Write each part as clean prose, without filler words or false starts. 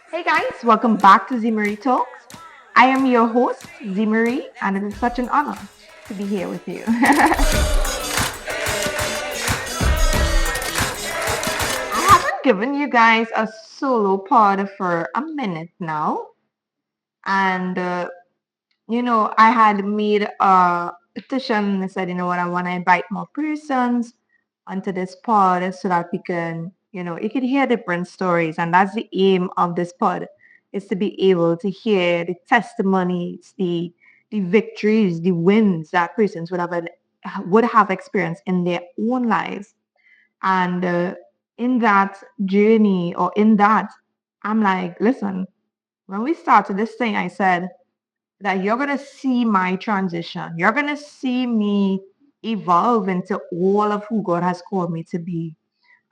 Hey guys, welcome back to Zmari Talks. I am your host, Zmari, and it is such an honor to be here with you. I haven't given you guys a solo pod for a minute now, and I had made a petition and said, you know what, I want to invite more persons onto this pod so that we can, you can hear different stories. And that's the aim of this pod, is to be able to hear the testimonies, the victories, the wins that persons would have experienced in their own lives. And in that journey or in that, I'm like, listen, when we started this thing, I said, that you're going to see my transition. You're going to see me evolve into all of who God has called me to be.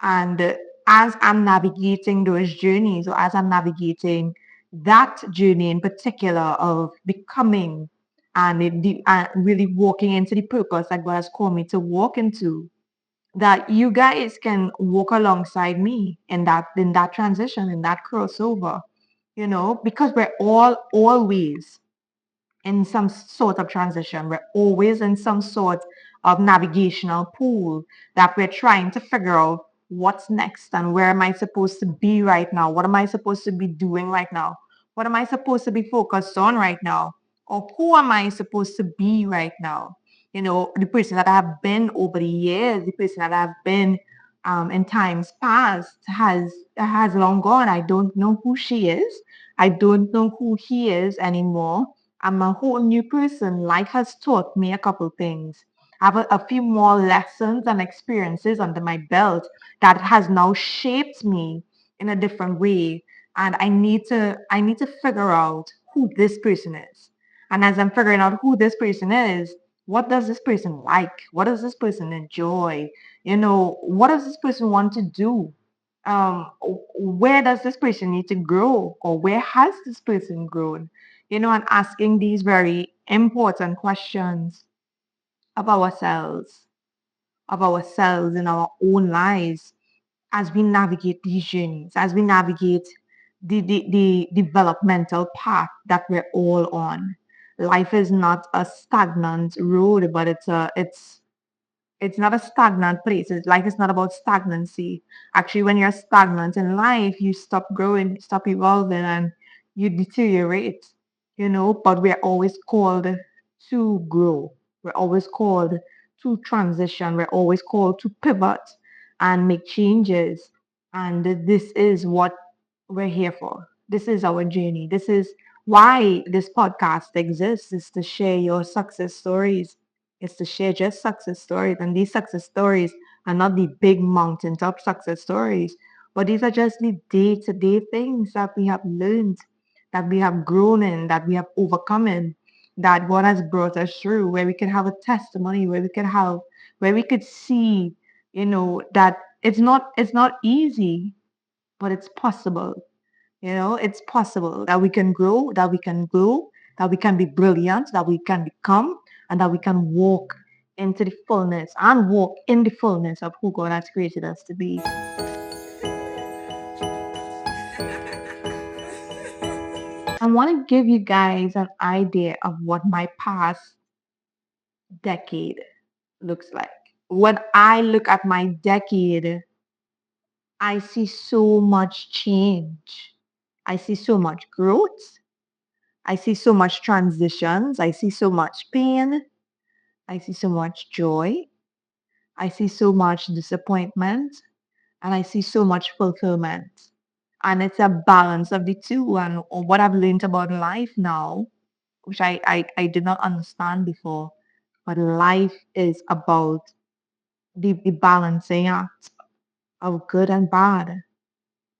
And as I'm navigating those journeys, or as I'm navigating that journey in particular of becoming and really walking into the purpose that God has called me to walk into, that you guys can walk alongside me in that transition, in that crossover, because we're all always in some sort of transition. We're always in some sort of navigational pool that we're trying to figure out what's next and where am I supposed to be right now? What am I supposed to be doing right now? What am I supposed to be focused on right now? Or who am I supposed to be right now? The person that I have been over the years, the person that I've been in times past has long gone. I don't know who she is. I don't know who he is anymore. I'm a whole new person. Life has taught me a couple things. I have a few more lessons and experiences under my belt that has now shaped me in a different way. And I need to figure out who this person is. And as I'm figuring out who this person is, what does this person like? What does this person enjoy? What does this person want to do? Where does this person need to grow? Or where has this person grown? And asking these very important questions of ourselves, in our own lives as we navigate these journeys, as we navigate the developmental path that we're all on. Life is not a stagnant road, but it's not a stagnant place. Life is not about stagnancy. Actually, when you're stagnant in life, you stop growing, stop evolving, and you deteriorate, But we're always called to grow. We're always called to transition. We're always called to pivot and make changes. And this is what we're here for. This is our journey. This is why this podcast exists, is to share your success stories, is to share just success stories. And these success stories are not the big mountaintop success stories, but these are just the day-to-day things that we have learned, that we have grown in, that we have overcome in, that God has brought us through, where we can have a testimony, where we could see, that it's not easy, but it's possible. It's possible that we can grow, that we can grow, that we can be brilliant, that we can become, and that we can walk into the fullness and walk in the fullness of who God has created us to be. I want to give you guys an idea of what my past decade looks like. When I look at my decade, I see so much change. I see so much growth. I see so much transitions. I see so much pain. I see so much joy. I see so much disappointment. And I see so much fulfillment. And it's a balance of the two. And what I've learned about life now, which I did not understand before, but life is about the balancing act of good and bad,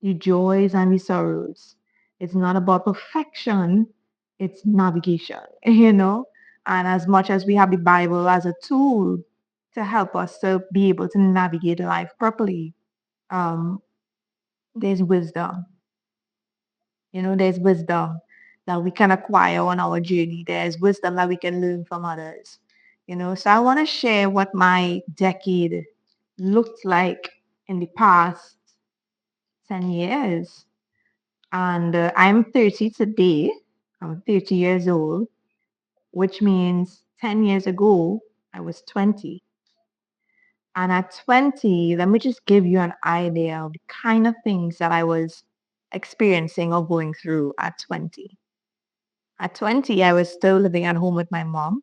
the joys and the sorrows. It's not about perfection, it's navigation, And as much as we have the Bible as a tool to help us to be able to navigate life properly, um, there's wisdom. There's wisdom that we can acquire on our journey. There's wisdom that we can learn from others. So I want to share what my decade looked like in the past 10 years. And I'm 30 today. I'm 30 years old, which means 10 years ago, I was 20. And at 20, let me just give you an idea of the kind of things that I was experiencing or going through at 20. At 20, I was still living at home with my mom,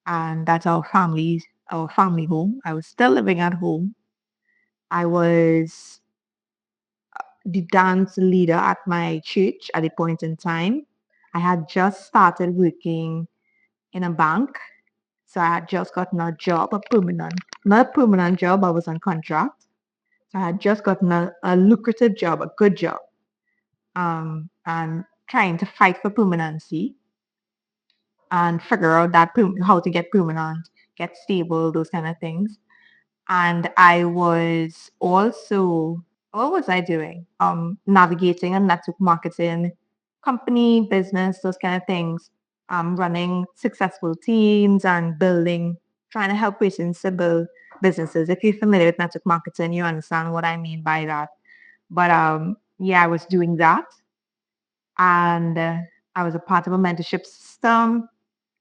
and that's our family home. I was still living at home. I was the dance leader at my church at a point in time. I had just started working in a bank. So I had just gotten a job, not a permanent job, I was on contract. So I had just gotten a lucrative job, a good job, and trying to fight for permanency and figure out how to get permanent, get stable, those kind of things. And I was also, what was I doing? Navigating a network marketing company, business, those kind of things. Running successful teams and building, trying to help persons to build businesses. If you're familiar with network marketing, you understand what I mean by that. But yeah, I was doing that, and I was a part of a mentorship system,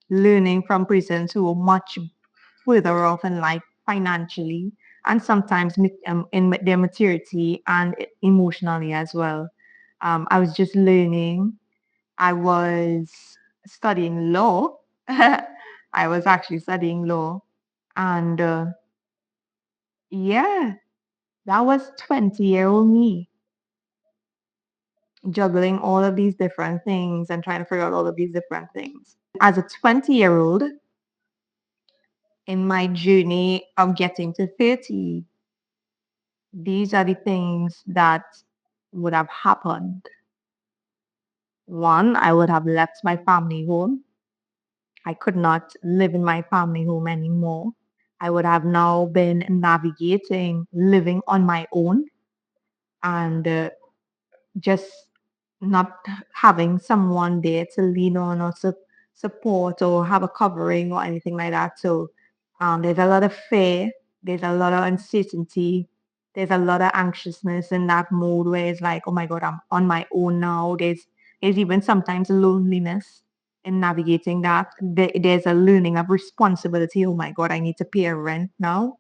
learning from persons who were much further off in life financially and sometimes in their maturity and emotionally as well. I was just learning. I was studying law. I was actually studying law. And yeah, that was 20-year-old me juggling all of these different things and trying to figure out all of these different things. As a 20-year-old, in my journey of getting to 30, these are the things that would have happened. One, I would have left my family home. I could not live in my family home anymore. I would have now been navigating living on my own and just not having someone there to lean on or support or have a covering or anything like that. So there's a lot of fear, there's a lot of uncertainty, there's a lot of anxiousness in that mode where it's like, oh my God, I'm on my own now. There's even sometimes loneliness in navigating that. There's a learning of responsibility. Oh my God, I need to pay a rent now.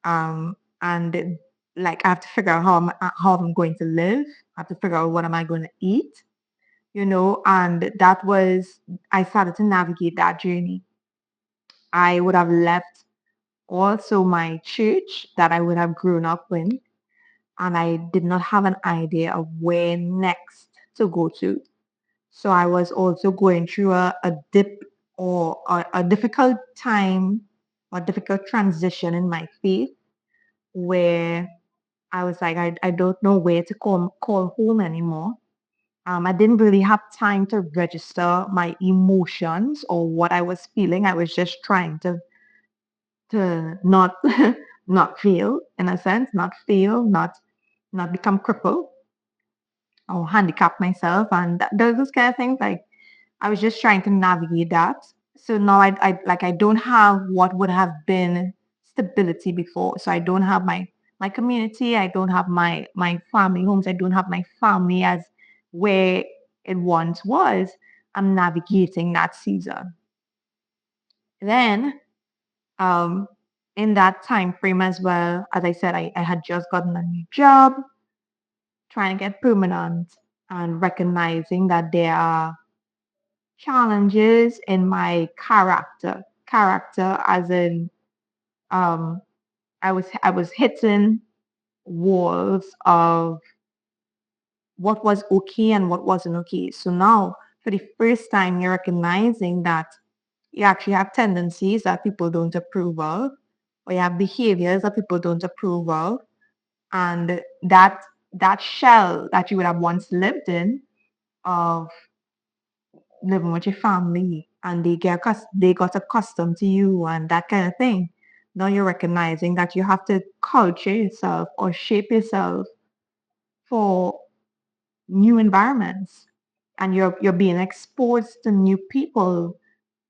And like I have to figure out how I'm going to live. I have to figure out what am I going to eat, and I started to navigate that journey. I would have left also my church that I would have grown up in, and I did not have an idea of where next to go to. So I was also going through a dip or a difficult time or difficult transition in my faith where I was like, I don't know where to call home anymore. I didn't really have time to register my emotions or what I was feeling. I was just trying to not not feel, in a sense, not feel, not become crippled or handicap myself, and those kind of things. Like I was just trying to navigate that. So now I don't have what would have been stability before. So I don't have my community. I don't have my family homes. I don't have my family as where it once was. I'm navigating that season. Then um in that time frame as well, as I said, I had just gotten a new job, trying to get permanent and recognizing that there are challenges in my character. Character as in um I was hitting walls of what was okay and what wasn't okay. So now for the first time you're recognizing that you actually have tendencies that people don't approve of, or you have behaviors that people don't approve of. And that shell that you would have once lived in of living with your family and they got accustomed to you and that kind of thing. Now you're recognizing that you have to culture yourself or shape yourself for new environments. And you're being exposed to new people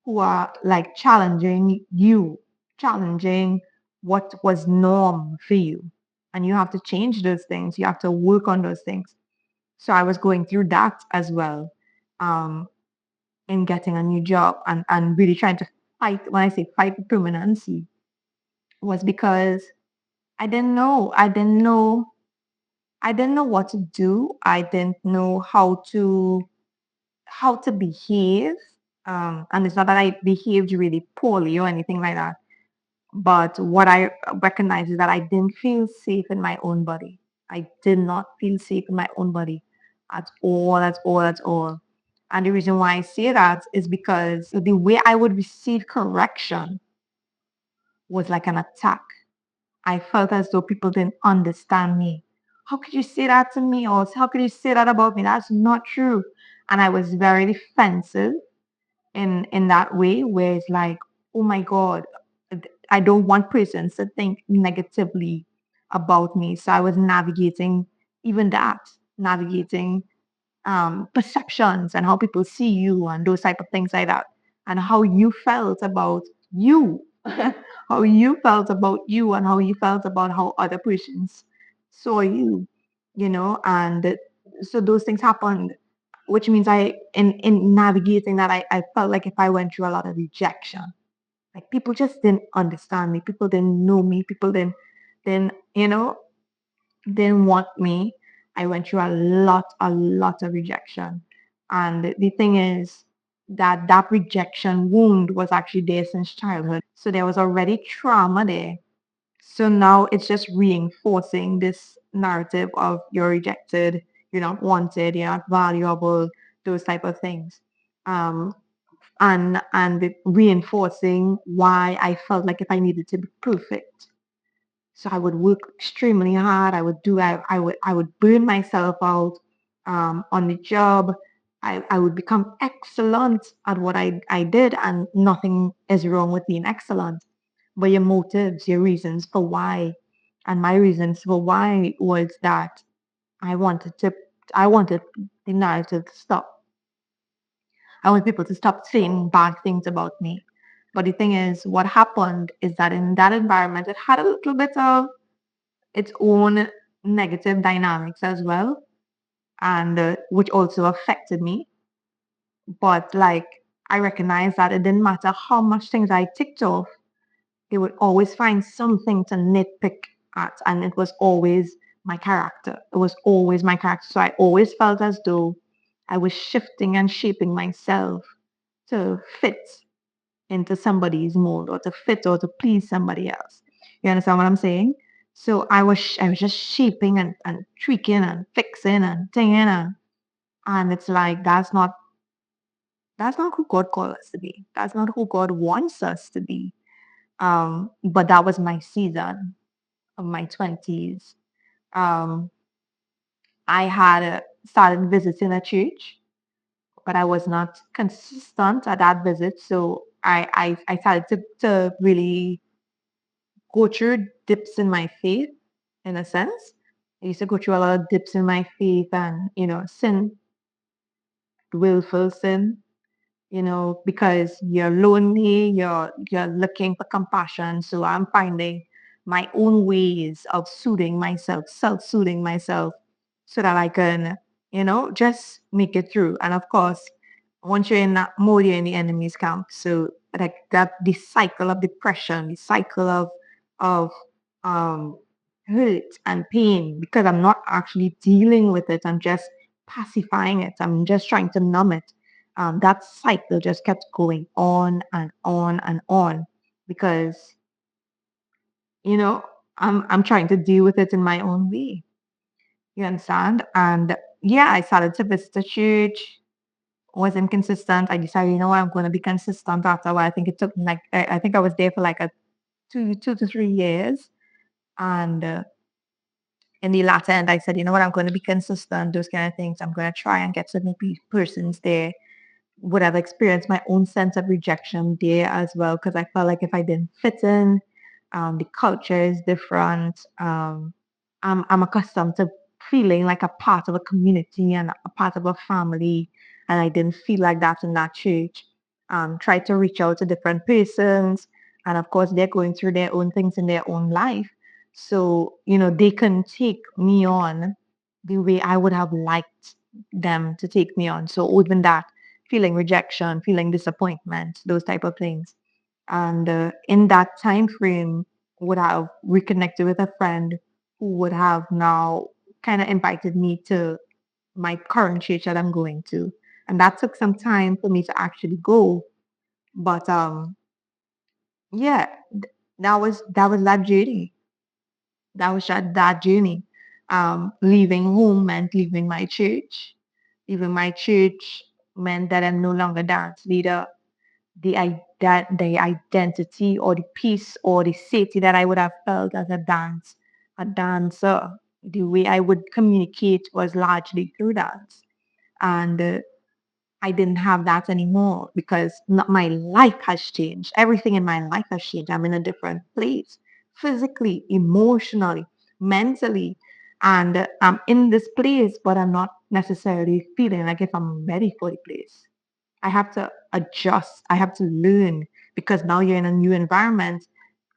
who are like challenging you, challenging what was norm for you. And you have to change those things. You have to work on those things. So I was going through that as well, um, in getting a new job and really trying to fight. When I say fight for permanency, was because I didn't know. I didn't know what to do. I didn't know how to behave. And it's not that I behaved really poorly or anything like that. But what I recognized is that I didn't feel safe in my own body. I did not feel safe in my own body at all, at all, at all. And the reason why I say that is because the way I would receive correction was like an attack. I felt as though people didn't understand me. How could you say that to me? Or how could you say that about me? That's not true. And I was very defensive in that way, where it's like, oh my God, I don't want persons to think negatively about me. So I was navigating even that, navigating perceptions and how people see you and those type of things like that, and how you felt about you, how you felt about you, and how you felt about how other persons saw you, and so those things happened, which means in navigating that, I felt like if I went through a lot of rejection, like people just didn't understand me, people didn't know me, people didn't didn't want me. I went through a lot of rejection. And the thing is that that rejection wound was actually there since childhood. So there was already trauma there. So now it's just reinforcing this narrative of you're rejected, you're not wanted, you're not valuable, those type of things. Um, and reinforcing why I felt like if I needed to be perfect, so I would work extremely hard. I would burn myself out on the job. I would become excellent at what I did, and nothing is wrong with being excellent. But your motives, your reasons for why, and my reasons for why was that I wanted to, I wanted the narrative to stop. I want people to stop saying bad things about me. But the thing is, what happened is that in that environment, it had a little bit of its own negative dynamics as well, and which also affected me. But like, I recognized that it didn't matter how much things I ticked off, they would always find something to nitpick at, and it was always my character. It was always my character. So I always felt as though I was shifting and shaping myself to fit into somebody's mold, or to fit or to please somebody else. You understand what I'm saying? So I was just shaping and tweaking and fixing and thinging, and it's like that's not who God called us to be. That's not who God wants us to be. But that was my season of my 20s. Um, I had started visiting a church, but I was not consistent at that visit. So I started to really go through dips in my faith, in a sense. I used to go through a lot of dips in my faith, and, sin, willful sin, because you're lonely, you're looking for compassion. So I'm finding my own ways of soothing myself, self-soothing myself, so that I can, just make it through. And of course, once you're in that mode, you're in the enemy's camp. So like that, the cycle of depression, the cycle of um hurt and pain, because I'm not actually dealing with it. I'm just pacifying it. I'm just trying to numb it. That cycle just kept going on and on and on, because you know I'm trying to deal with it in my own way. You understand? And yeah, I started to visit the church. Wasn't consistent. I decided, I'm going to be consistent after a while. I think it took like I think I was there for like a 2 to 3 years, and in the latter end, I said, I'm going to be consistent. Those kind of things. I'm going to try and get to know persons there, would have experienced my own sense of rejection there as well, because I felt like if I didn't fit in, the culture is different. I'm accustomed to feeling like a part of a community and a part of a family, and I didn't feel like that in that church. Tried to reach out to different persons, and of course, they're going through their own things in their own life. So, they can take me on the way I would have liked them to take me on. So even that, feeling rejection, feeling disappointment, those type of things. And in that time frame, would have reconnected with a friend who would have now kind of invited me to my current church that I'm going to. And that took some time for me to actually go. But yeah, that was that journey. That was that journey. Leaving home meant leaving my church. Leaving my church meant that I'm no longer dance leader. The identity or the peace or the safety that I would have felt as a dancer, the way I would communicate was largely through dance. And I didn't have that anymore because my life has changed. Everything in my life has changed. I'm in a different place, physically, emotionally, mentally. And I'm in this place, but I'm not necessarily feeling like if I'm ready for the place. I have to adjust. I have to learn because now you're in a new environment.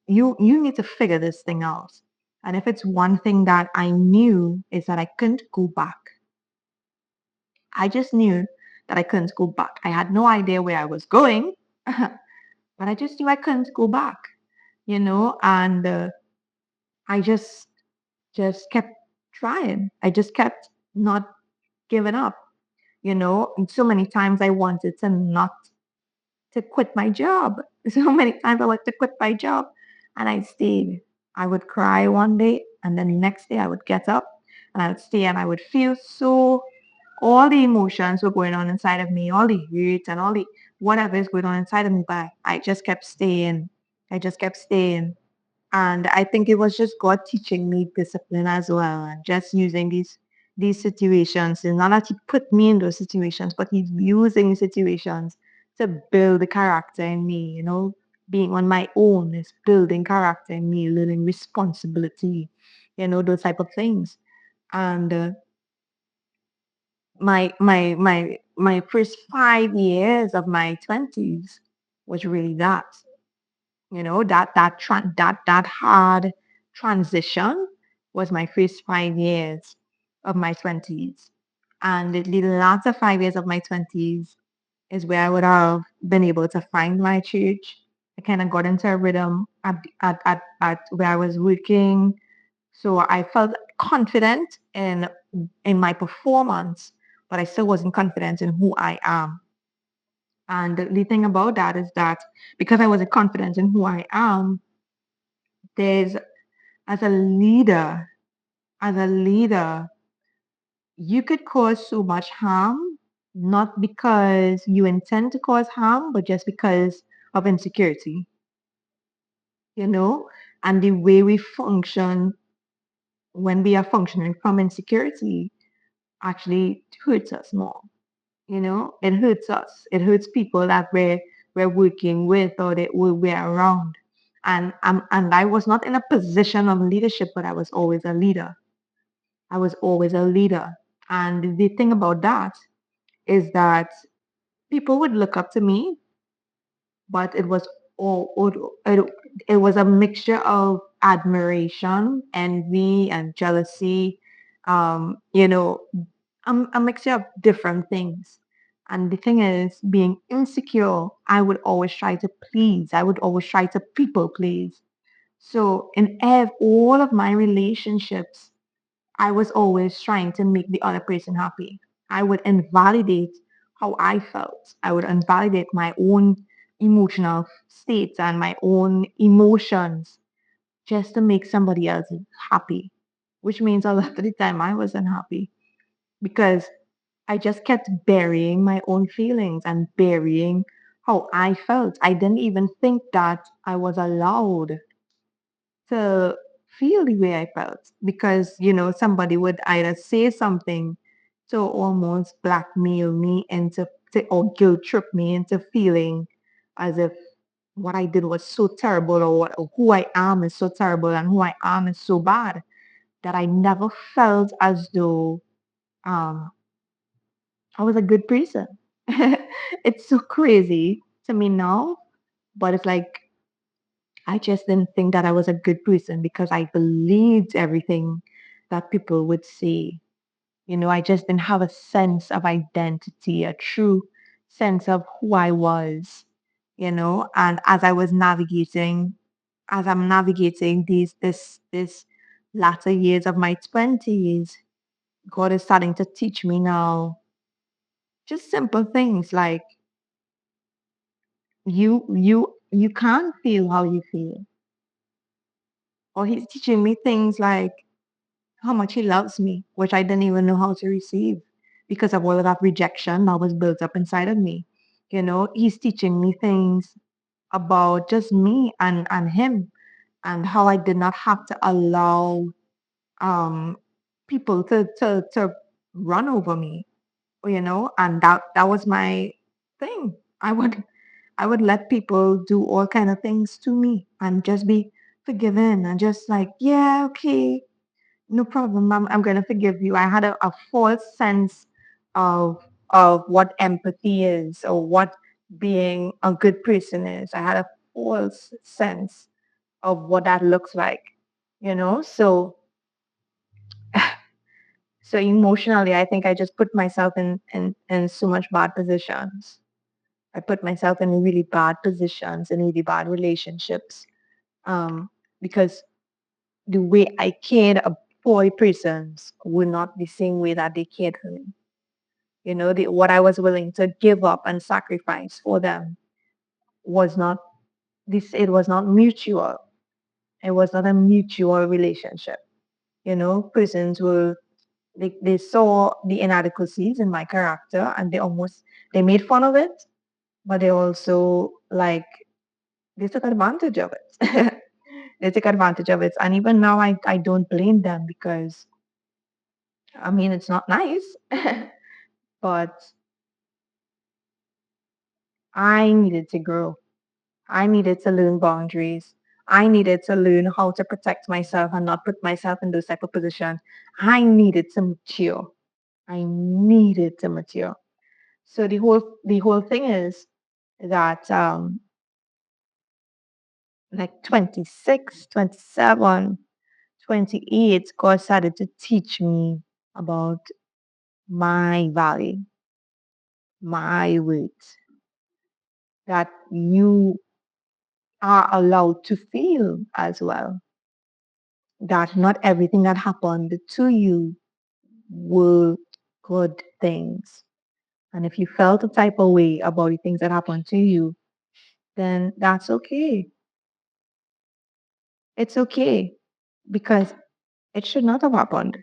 You need to figure this thing out. And if it's one thing that I knew is that I couldn't go back. I just knew that I couldn't go back. I had no idea where I was going, but I just knew I couldn't go back, and I just kept trying. I just kept not giving up, And so many times I wanted to not to quit my job. So many times I wanted to quit my job, and I stayed. I would cry one day, and then the next day I would get up and I would stay, and I would feel so all the emotions were going on inside of me, all the hurt and all the whatever is going on inside of me, but I just kept staying. I just kept staying. And I think it was just God teaching me discipline as well and just using these situations. It's not that he put me in those situations, but he's using situations to build the character in me, being on my own is building character in me, learning responsibility, those type of things. And my first 5 years of my 20s was really that that hard transition was my first 5 years of my 20s, and the latter 5 years of my 20s is where I would have been able to find my church. I kind of got into a rhythm at where I was working, so I felt confident in my performance, but I still wasn't confident in who I am. And the thing about that is that because I wasn't confident in who I am, there's as a leader, as a leader, you could cause so much harm, not because you intend to cause harm, but just because of insecurity, you know? And the way we function when we are functioning from insecurity actually hurts us more. It hurts us. It hurts people that we're working with or that we're around. And I was not in a position of leadership, but I was always a leader. I was always a leader. And the thing about that is that people would look up to me, but it was it was a mixture of admiration, envy, and jealousy. You know, a mixture of different things. And the thing is, being insecure, I would always try to please. I would always try to people please. So in all of my relationships, I was always trying to make the other person happy. I would invalidate how I felt. I would invalidate my own emotional states and my own emotions just to make somebody else happy, which means a lot of the time I wasn't happy because I just kept burying my own feelings and burying how I felt. I didn't even think that I was allowed to feel the way I felt because, somebody would either say something to almost blackmail me or guilt trip me into feeling as if what I did was so terrible or who I am is so terrible and who I am is so bad that I never felt as though um, I was a good person. It's so crazy to me now, but it's like I just didn't think that I was a good person because I believed everything that people would say. I just didn't have a sense of identity, a true sense of who I was, and as I'm navigating this latter years of my 20s, God is starting to teach me now just simple things like you can't feel how you feel. Or he's teaching me things like how much he loves me, which I didn't even know how to receive because of all of that rejection that was built up inside of me. He's teaching me things about just me and him, and how I did not have to allow um people to run over me, and that was my thing. I would let people do all kind of things to me and just be forgiven and just like, yeah, okay, no problem. I'm gonna forgive you. I had a false sense of what empathy is or what being a good person is. I had a false sense of what that looks like, so emotionally, I think I just put myself in so much bad positions. I put myself in really bad positions and really bad relationships, um, because the way I cared for a persons would not the same way that they cared for me. What I was willing to give up and sacrifice for them was not this. It was not mutual. It was not a mutual relationship. Persons were they saw the inadequacies in my character and they made fun of it, but they also they took advantage of it. They took advantage of it. And even now I don't blame them because I mean it's not nice. But I needed to grow. I needed to learn boundaries. I needed to learn how to protect myself and not put myself in those type of positions. I needed to mature. I needed to mature. So the whole thing is that like 26, 27, 28, God started to teach me about my value, my worth, that you are allowed to feel as well. That not everything that happened to you were good things. And if you felt a type of way about the things that happened to you, then that's okay. It's okay because it should not have happened.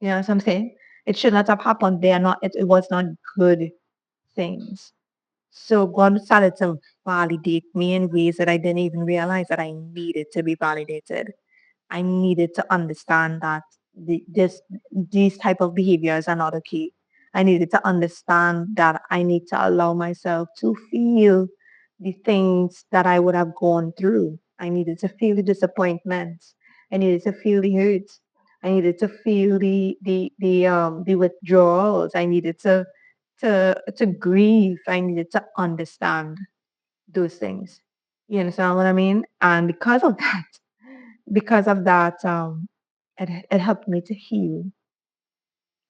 You know what I'm saying? It should not have happened. It was not good things. So God started to validate me in ways that I didn't even realize that I needed to be validated. I needed to understand that these type of behaviors are not okay. I needed to understand that I need to allow myself to feel the things that I would have gone through. I needed to feel the disappointments. I needed to feel the hurt. I needed to feel the withdrawals. I needed to grieve. I needed to understand those things. You understand what I mean? And because of that, it helped me to heal.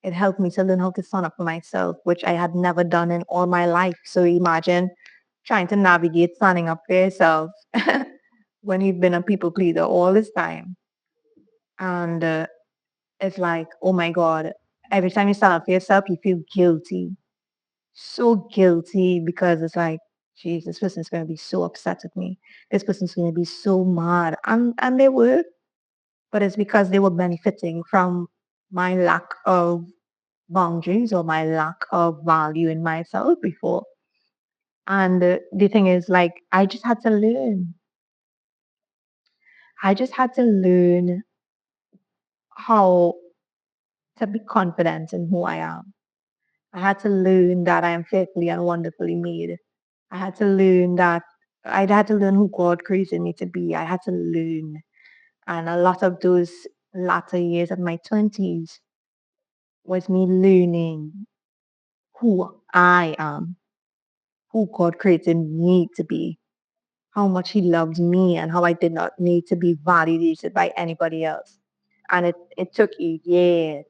It helped me to learn how to stand up for myself, which I had never done in all my life. So imagine trying to navigate standing up for yourself when you've been a people pleaser all this time. And it's like, oh my God, every time you stand up for yourself, you feel guilty. So guilty because it's like, geez, this person's going to be so upset with me. This person's going to be so mad. And they were, but it's because they were benefiting from my lack of boundaries or my lack of value in myself before. And the thing is, like, I just had to learn. I just had to learn how to be confident in who I am. I had to learn that I am fearfully and wonderfully made. I had to learn that I had to learn who God created me to be. I had to learn. And a lot of those latter years of my 20s was me learning who I am, who God created me to be, how much He loved me, and how I did not need to be validated by anybody else. And it took years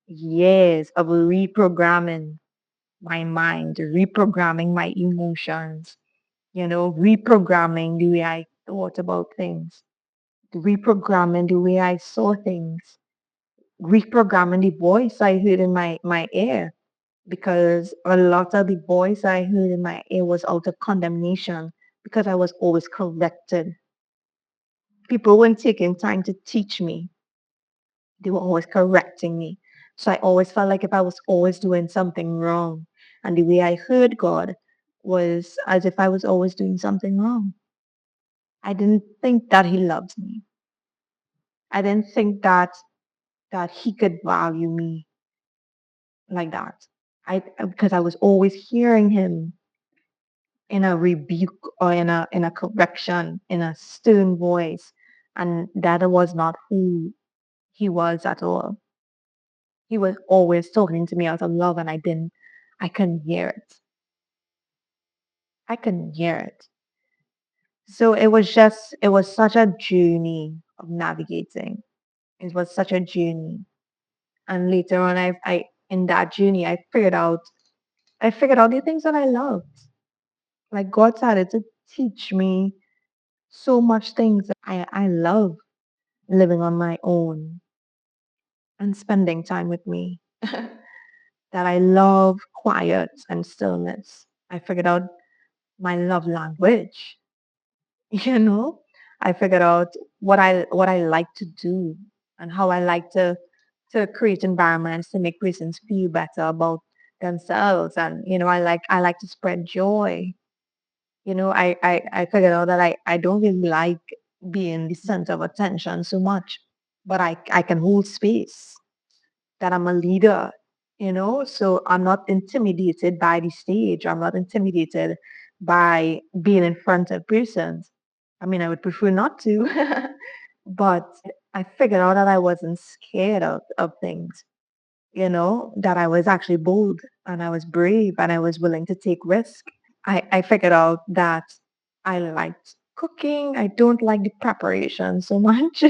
of reprogramming my mind, reprogramming my emotions, reprogramming the way I thought about things, reprogramming the way I saw things, reprogramming the voice I heard in my ear. Because a lot of the voice I heard in my ear was out of condemnation because I was always corrected. People weren't taking time to teach me. They were always correcting me. So I always felt like if I was always doing something wrong. And the way I heard God was as if I was always doing something wrong. I didn't think that he loves me. I didn't think that he could value me like that. Because I was always hearing him in a rebuke or in a correction, in a stern voice. And that was not who he was at all. He was always talking to me out of love and I couldn't hear it. I couldn't hear it. So it was such a journey of navigating. It was such a journey. And later on, in that journey, I figured out the things that I loved. Like God started to teach me so much things. I love living on my own and spending time with me. That I love quiet and stillness. I figured out my love language. You know, I figured out what I like to do and how I like to create environments to make persons feel better about themselves. And I like to spread joy. I figured out that I don't really like being the center of attention so much, but I can hold space, that I'm a leader, so I'm not intimidated by the stage. I'm not intimidated by being in front of persons. I mean, I would prefer not to, but I figured out that I wasn't scared of things, that I was actually bold and I was brave and I was willing to take risks. I figured out that I liked cooking. I don't like the preparation so much.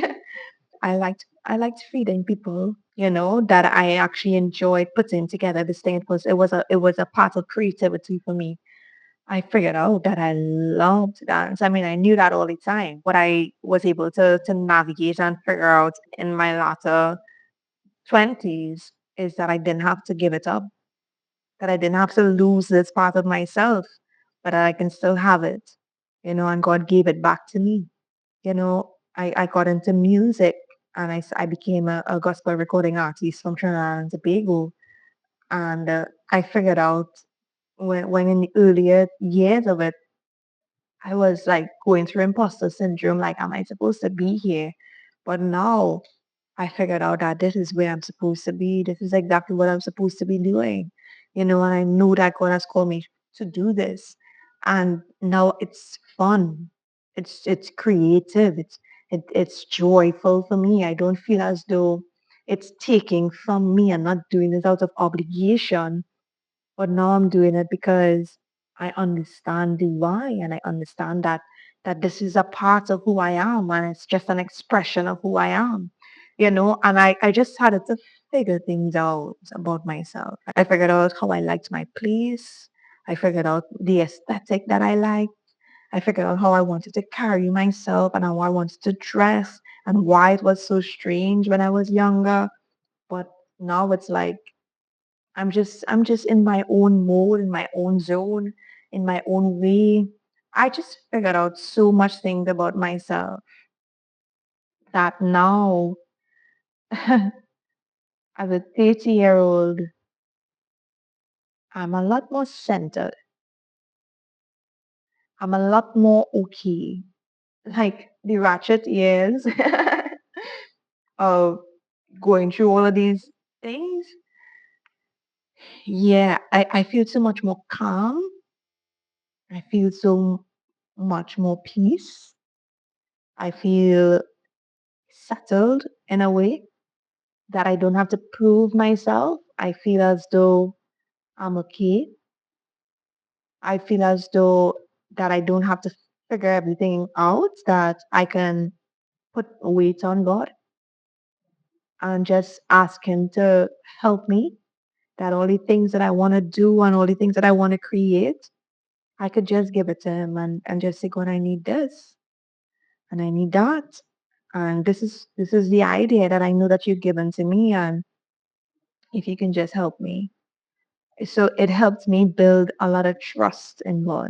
I liked feeding people, that I actually enjoyed putting together this thing. It was a part of creativity for me. I figured out that I loved dance. I mean, I knew that all the time. What I was able to navigate and figure out in my latter 20s is that I didn't have to give it up, that I didn't have to lose this part of myself, but I can still have it, and God gave it back to me. I got into music and I became a gospel recording artist from Trinidad and Tobago. And I figured out when in the earlier years of it, I was like going through imposter syndrome, like, am I supposed to be here? But now I figured out that this is where I'm supposed to be. This is exactly what I'm supposed to be doing. And I know that God has called me to do this. And now it's fun. It's creative. It's joyful for me. I don't feel as though it's taking from me. I'm not doing it out of obligation, but now I'm doing it because I understand the why, and I understand that this is a part of who I am and it's just an expression of who I am. And I just had to figure things out about myself. I figured out how I liked my place. I figured out the aesthetic that I like. I figured out how I wanted to carry myself and how I wanted to dress and why it was so strange when I was younger. But now it's like I'm just in my own mode, in my own zone, in my own way. I just figured out so much things about myself that now, as a 30-year-old, I'm a lot more centered. I'm a lot more okay. Like the ratchet years of going through all of these things. Yeah, I feel so much more calm. I feel so much more peace. I feel settled in a way that I don't have to prove myself. I feel as though I'm okay. I feel as though that I don't have to figure everything out, that I can put weight on God. and just ask Him to help me. That all the things that I want to do and all the things that I want to create, I could just give it to Him and just say, God, I need this and I need that. And this is the idea that I know that you've given to me. And if you can just help me. So it helped me build a lot of trust in God.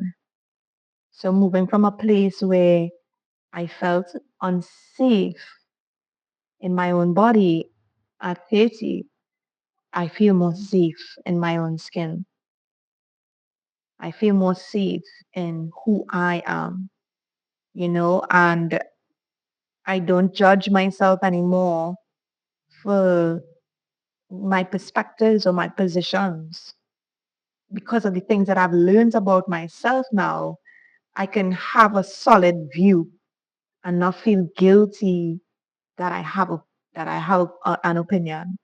So moving from a place where I felt unsafe in my own body at 30, I feel more safe in my own skin. I feel more safe in who I am, and I don't judge myself anymore for my perspectives or my positions. Because of the things that I've learned about myself now, I can have a solid view and not feel guilty that I have an opinion,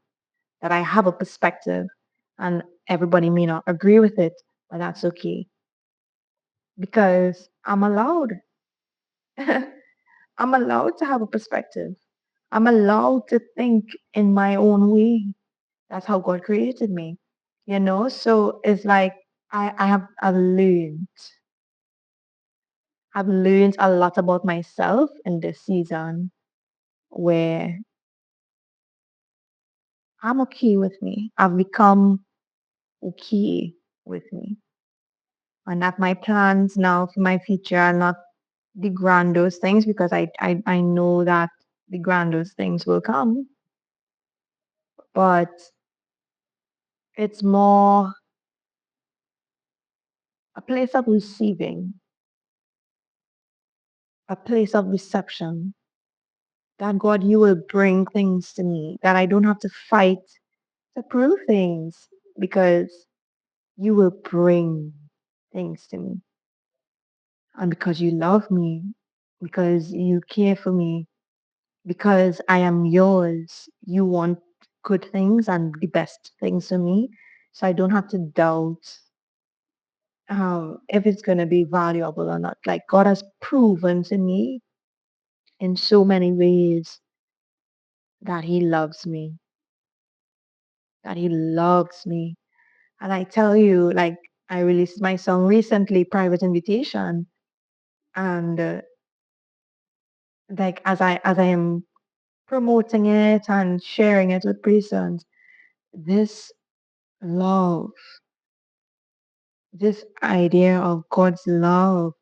that I have a perspective, and everybody may not agree with it, but that's okay because I'm allowed. I'm allowed to have a perspective. I'm allowed to think in my own way. That's how God created me. So it's like I've learned a lot about myself in this season where I'm okay with me. I've become okay with me. And that my plans now for my future are not the grandiose things because I know that the grandiose things will come. But it's more a place of receiving, a place of reception. That God, you will bring things to me, that I don't have to fight to prove things because you will bring things to me. And because you love me, because you care for me, because I am yours, you want good things and the best things for me. So I don't have to doubt if it's going to be valuable or not. Like God has proven to me in so many ways that He loves me, that He loves me. And I tell you, like, I released my song recently, Private Invitation. And like as I am promoting it and sharing it with persons, this love, this idea of God's love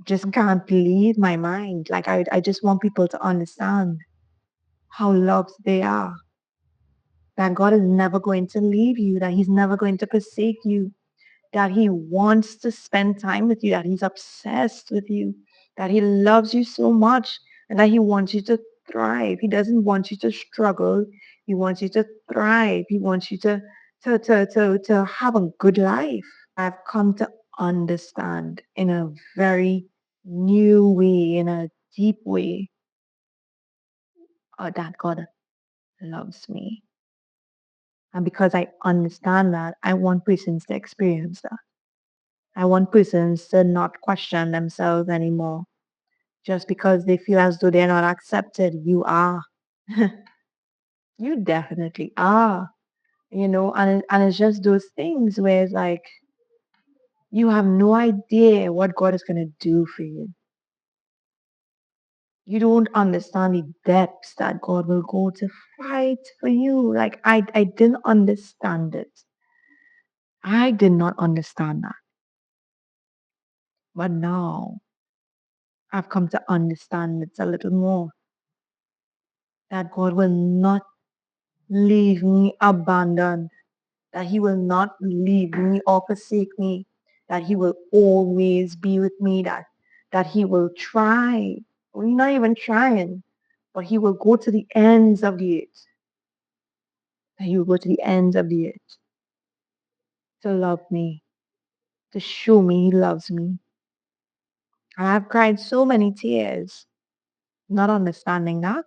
just can't leave my mind. Like I just want people to understand how loved they are. That God is never going to leave you, that He's never going to forsake you, that He wants to spend time with you, that He's obsessed with you, that He loves you so much, and that He wants you to thrive. He doesn't want you to struggle. He wants you to thrive. He wants you to have a good life. I've come to understand in a very new way, in a deep way, that God loves me. And because I understand that, I want persons to experience that. I want persons to not question themselves anymore just because they feel as though they're not accepted. You are. You definitely are. And it's just those things where it's like you have no idea what God is going to do for you. You don't understand the depths that God will go to fight for you. Like I didn't understand it. I did not understand that. But now I've come to understand it a little more. That God will not leave me abandoned, that He will not leave me or forsake me, that He will always be with me, that He will try. Well, He's not even trying, but He will go to the ends of the earth. That He will go to the ends of the earth to love me, to show me He loves me. And I've cried so many tears, not understanding that.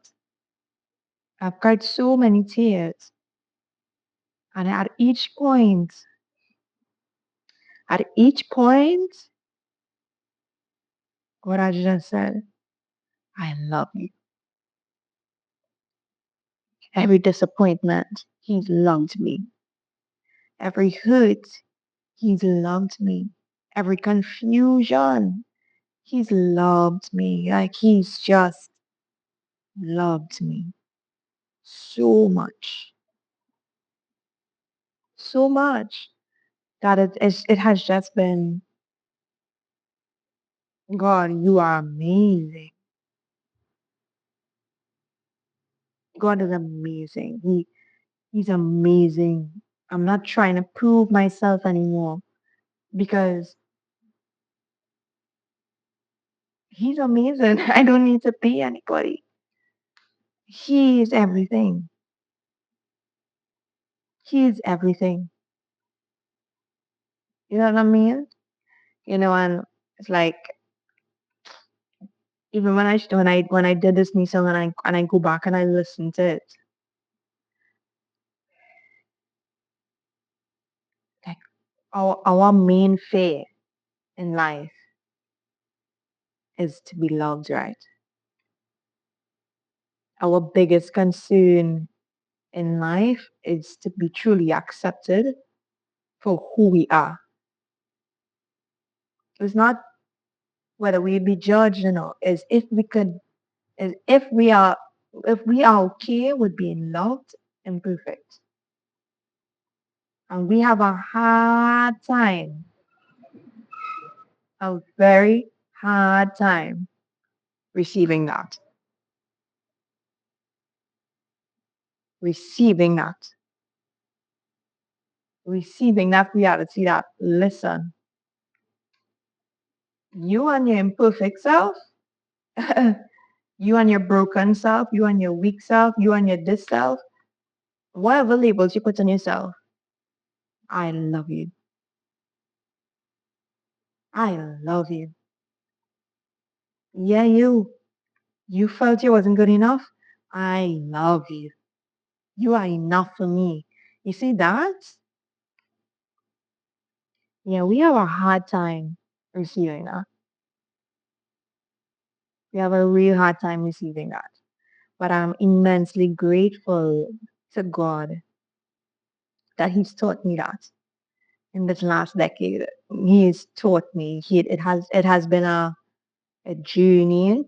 I've cried so many tears. And at each point, what I just said, I love you. Every disappointment, He's loved me. Every hurt, He's loved me. Every confusion, He's loved me. Like He's just loved me so much, so much that it has just been, God, you are amazing. God is amazing. He's amazing. I'm not trying to prove myself anymore because He's amazing. I don't need to be anybody. He is everything. He is everything. You know what I mean? And it's like even when I did this new song and I go back and I listen to it, like our main fear in life is to be loved, right? Our biggest concern in life is to be truly accepted for who we are. It's not whether we be judged, is if we are okay with being loved and perfect. And we have a hard time, a very hard time receiving that. Receiving that. Receiving that reality that, listen, you and your imperfect self, you and your broken self, you and your weak self, you and your this self, whatever labels you put on yourself, I love you. I love you. Yeah, you felt you wasn't good enough. I love you. You are enough for me. You see that? Yeah, we have a hard time receiving that. We have a real hard time receiving that. But I'm immensely grateful to God that He's taught me that in this last decade. He's taught me. It has been a journey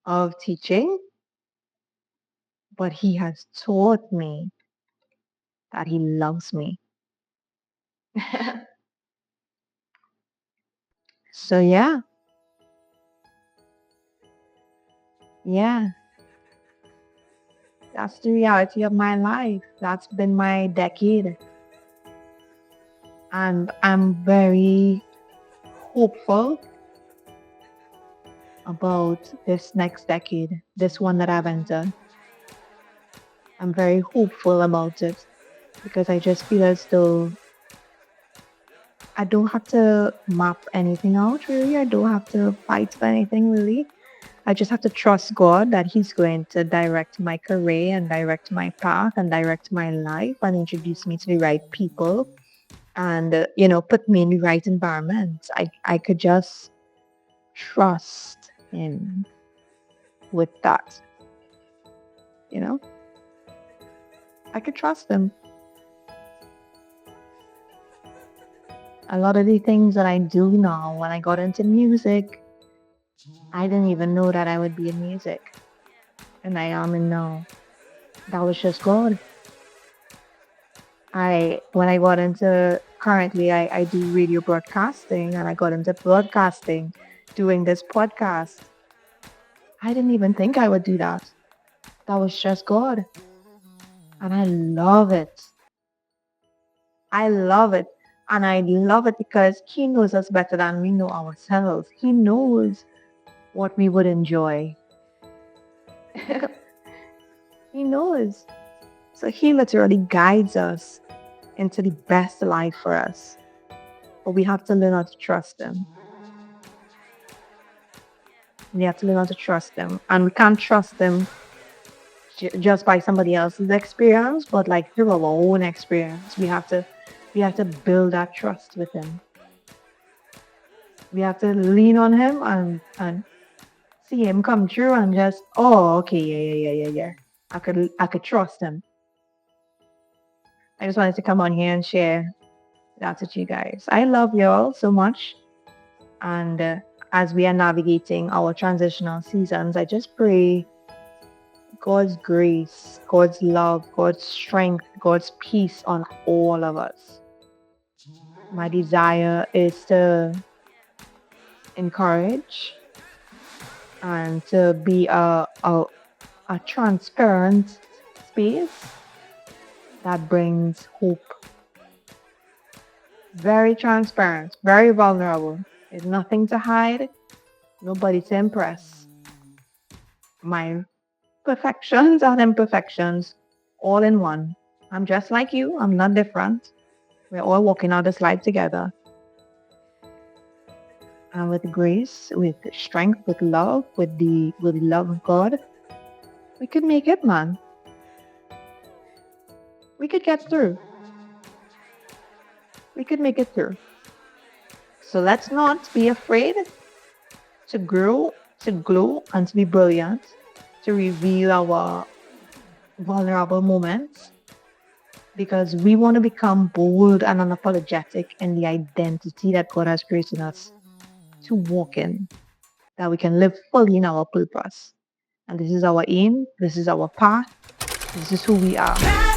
of teaching, but He has taught me that He loves me. So yeah, that's the reality of my life. That's been my decade. And I'm very hopeful about this next decade, this one that I've entered. I'm very hopeful about it because I just feel as though I don't have to map anything out really. I don't have to fight for anything really. I just have to trust God that He's going to direct my career and direct my path and direct my life and introduce me to the right people and, put me in the right environment. I could just trust Him with that, you know? I could trust Him. A lot of the things that I do now, when I got into music, I didn't even know that I would be in music. And I am in now. That was just God. When I got into currently I do radio broadcasting and I got into broadcasting doing this podcast. I didn't even think I would do that. That was just God. And I love it. I love it. And I love it because He knows us better than we know ourselves. He knows what we would enjoy. He knows. So He literally guides us into the best life for us. But we have to learn how to trust Him. We have to learn how to trust Him. And we can't trust Him just by somebody else's experience, but like through our own experience. We have to build that trust with Him. We have to lean on Him and see Him come through and just, oh, okay, yeah. I could trust him. I just wanted to come on here and share that with you guys. I love y'all so much. And as we are navigating our transitional seasons, I just pray God's grace, God's love, God's strength, God's peace on all of us. My desire is to encourage and to be a transparent space that brings hope. Very transparent, very vulnerable. There's nothing to hide, nobody to impress. My perfections and imperfections all in one. I'm just like you, I'm not different. We're all walking out this life together. And with grace, with strength, with love, with the love of God, we could make it, man. We could get through. We could make it through. So let's not be afraid to grow, to glow, and to be brilliant, to reveal our vulnerable moments, because we want to become bold and unapologetic in the identity that God has created us to walk in, that we can live fully in our purpose. And this is our aim, this is our path, this is who we are.